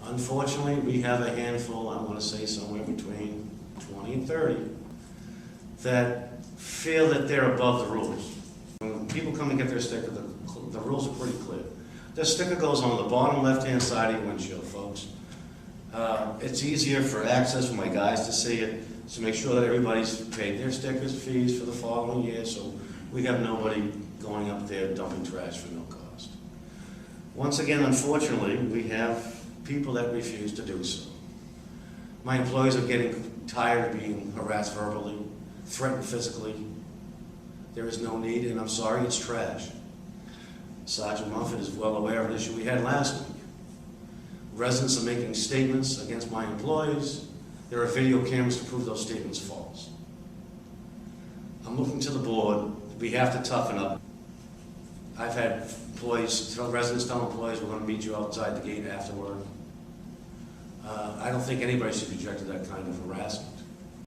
Unfortunately, we have a handful, I want to say somewhere between 20 and 30, that feel that they're above the rules. When people come to get their sticker, the rules are pretty clear. The sticker goes on the bottom left-hand side of your windshield, folks. It's easier for access for my guys to see it, to make sure that everybody's paid their stickers fees for the following year, so we have nobody going up there dumping trash for no cost. Once again, unfortunately, we have people that refuse to do so. My employees are getting tired of being harassed verbally, threatened physically. There is no need, and I'm sorry, it's trash. Sergeant Mumford is well aware of an issue we had last week. Residents are making statements against my employees. There are video cameras to prove those statements false. I'm looking to the board. We have to toughen up. I've had residents tell employees, we're going to meet you outside the gate afterward. I don't think anybody should be subjected to that kind of harassment.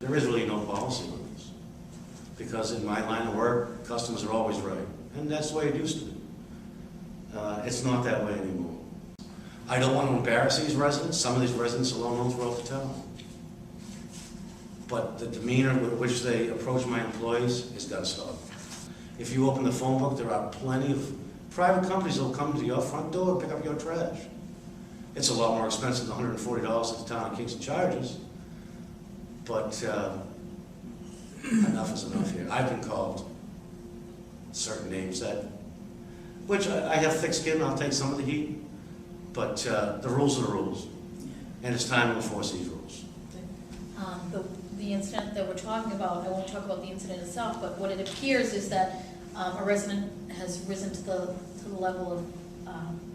There is really no policy on this, because in my line of work, customers are always right, and that's the way it used to be. It's not that way anymore. I don't want to embarrass these residents. Some of these residents are well known throughout the town. But the demeanor with which they approach my employees has got to stop. If you open the phone book, there are plenty of private companies that will come to your front door and pick up your trash. It's a lot more expensive than $140 that the town of Kingston charges. But enough is enough here. I've been called certain names which I have thick skin, I'll take some of the heat, but the rules are the rules, and it's time to enforce these rules. The incident that we're talking about, I won't talk about the incident itself, but what it appears is that a resident has risen to the level of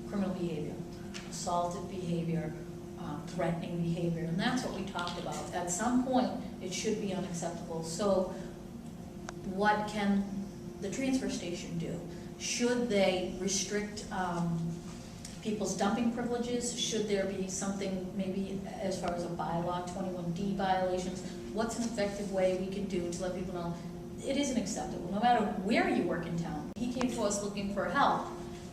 criminal behavior, assaultive behavior, threatening behavior, and that's what we talked about. At some point, it should be unacceptable. So what can the transfer station do? Should they restrict people's dumping privileges? Should there be something maybe as far as a bylaw, 21D violations? What's an effective way we can do to let people know it isn't acceptable, no matter where you work in town? He came to us looking for help,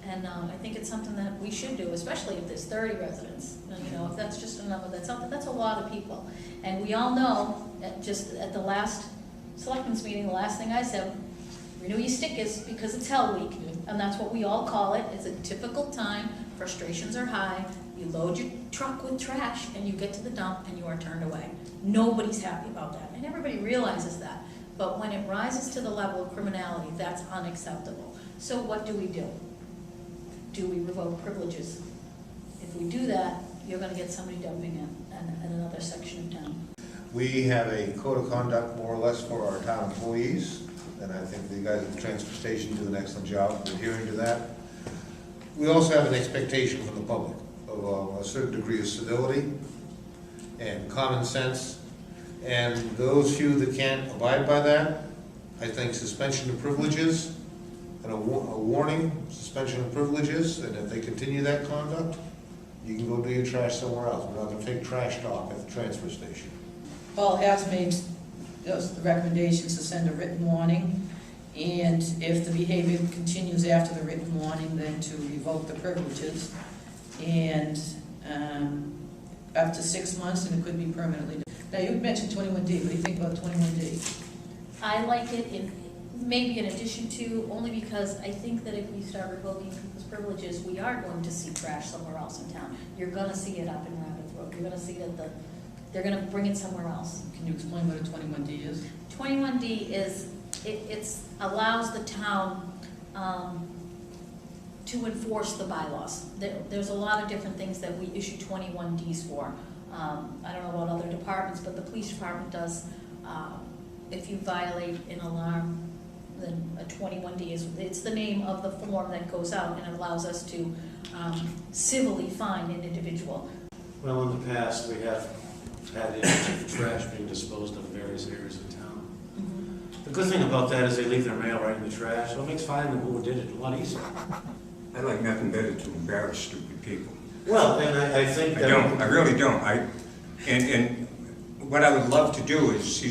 and I think it's something that we should do, especially if there's 30 residents. You know, if that's just a number, that's a lot of people. And we all know, just at the last selectmen's meeting, the last thing I said, renew your stickers because it's Hell Week, and that's what we all call it. It's a difficult time, frustrations are high, you load your truck with trash and you get to the dump and you are turned away. Nobody's happy about that, and everybody realizes that. But when it rises to the level of criminality, that's unacceptable. So what do? Do we revoke privileges? If we do that, you're going to get somebody dumping in another section of town. We have a code of conduct more or less for our town employees, and I think the guys at the transfer station do an excellent job of adhering to that. We also have an expectation from the public of a certain degree of civility and common sense, and those few that can't abide by that, I think suspension of privileges and a warning, suspension of privileges, and if they continue that conduct, you can go do your trash somewhere else. We're not going to take trash talk at the transfer station. Paul has made the recommendations to send a written warning, and if the behavior continues after the written warning, then to revoke the privileges, and up to 6 months, and it could be permanently. Now, you mentioned 21D. What do you think about 21D? I like it maybe in addition to, only because I think that if we start revoking people's privileges, we are going to see trash somewhere else in town. You're going to see it up in Rabbit Road. You're going to see it they're going to bring it somewhere else. Can you explain what a 21D is? 21D is, it allows the town to enforce the bylaws. There's a lot of different things that we issue 21Ds for. I don't know about other departments, but the police department does. If you violate an alarm, then a 21D it's the name of the form that goes out, and it allows us to civilly fine an individual. Well, in the past, we have had issues of trash being disposed of in various areas of town. Mm-hmm. The good thing about that is they leave their mail right in the trash, so it makes finding who did it a lot easier. I like nothing better to embarrass stupid people. Well, and I think that... I really don't. And what I would love to do is see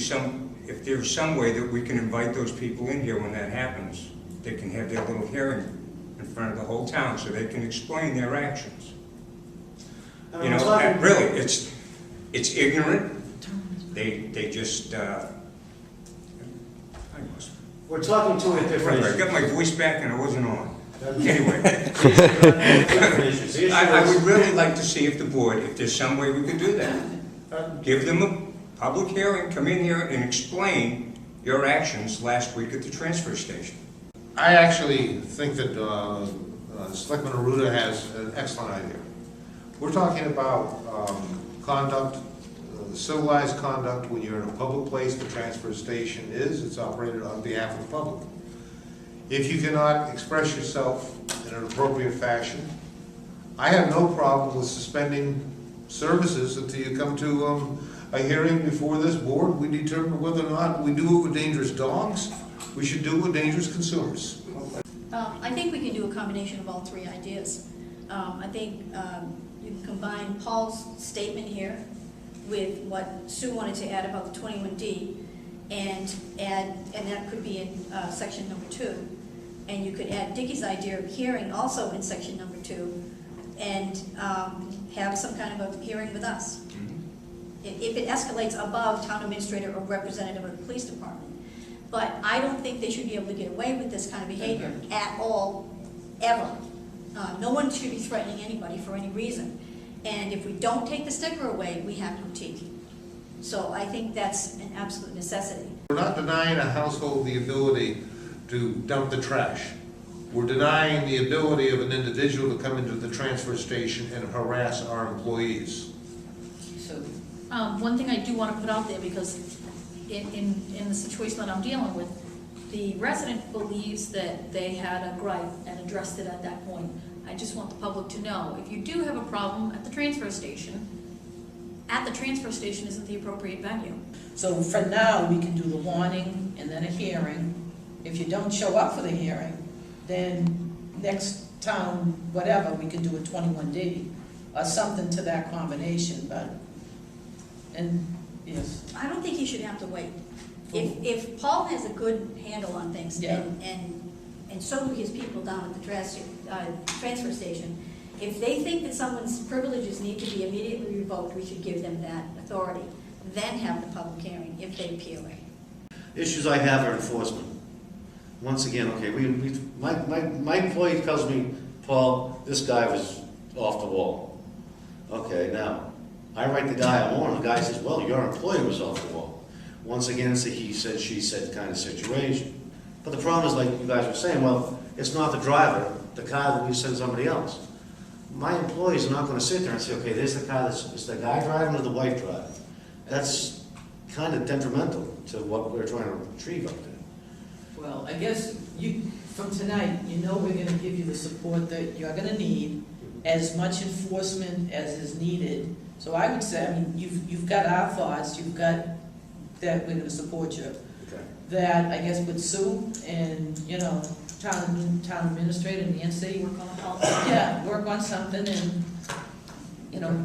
if there's some way that we can invite those people in here when that happens. They can have their little hearing in front of the whole town so they can explain their actions. I mean, You know, we're talking- really, it's ignorant. They just, I must, We're talking two different I issues. got my voice back and I wasn't on. Anyway, Different issues. The issue I would is, really like to see if the board, if there's some way we could do that. Give them a public hearing, come in here and explain your actions last week at the transfer station. I actually think that Selectman Aruda has an excellent idea. We're talking about conduct, civilized conduct when you're in a public place. The transfer station it's operated on behalf of the public. If you cannot express yourself in an appropriate fashion, I have no problem with suspending services until you come to a hearing before this board. We determine whether or not we do it with dangerous dogs, we should do it with dangerous consumers. I think we can do a combination of all three ideas. I think you can combine Paul's statement here with what Sue wanted to add about the 21D, and that could be in section number 2. And you could add Dickie's idea of hearing also in section number 2, and have some kind of a hearing with us. If it escalates above town administrator or representative of the police department. But I don't think they should be able to get away with this kind of behavior at all, ever. No one should be threatening anybody for any reason. And if we don't take the sticker away, we have no teeth. So I think that's an absolute necessity. We're not denying a household the ability to dump the trash. We're denying the ability of an individual to come into the transfer station and harass our employees. So, One thing I do want to put out there, because in the situation that I'm dealing with, the resident believes that they had a gripe and addressed it at that point. I just want the public to know, if you do have a problem at the transfer station isn't the appropriate venue. so for now, we can do the warning and then a hearing. If you don't show up for the hearing, then next town, whatever, we can do a 21D or something to that combination, but, and, yes. I don't think he should have to wait. If Paul has a good handle on things, Yeah. and so do his people down at the transfer station, if they think that someone's privileges need to be immediately revoked, we should give them that authority, then have the public hearing if they appeal it. issues I have are enforcement. Once again, okay, my employee tells me, Paul, this guy was off the wall. Okay, now, I write the guy a warrant, the guy says, well, your employee was off the wall. Once again, it's a he said, she said kind of situation. But the problem is, like you guys were saying, well, it's not the driver, the car that we send somebody else. My employees are not gonna sit there and say, okay, there's the car, is the guy driving or the wife driving? That's kind of detrimental to what we're trying to achieve up there. Well, I guess from tonight, we're gonna give you the support that you're gonna need, as much enforcement as is needed. So I would say, I mean, you've got our thoughts, you've got that we're gonna support you. Okay. That, I guess, with Sue and, town administrator, Nancy, Work on the policy. yeah, work on something, and,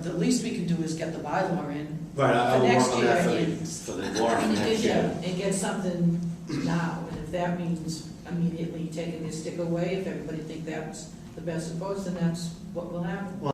the least we can do is get the bylaw in. Right, I For will next work on that year, for the warrant In next addition, year. and get something now, and if that means immediately taking the stick away, if everybody think that's the best approach, then that's what will happen.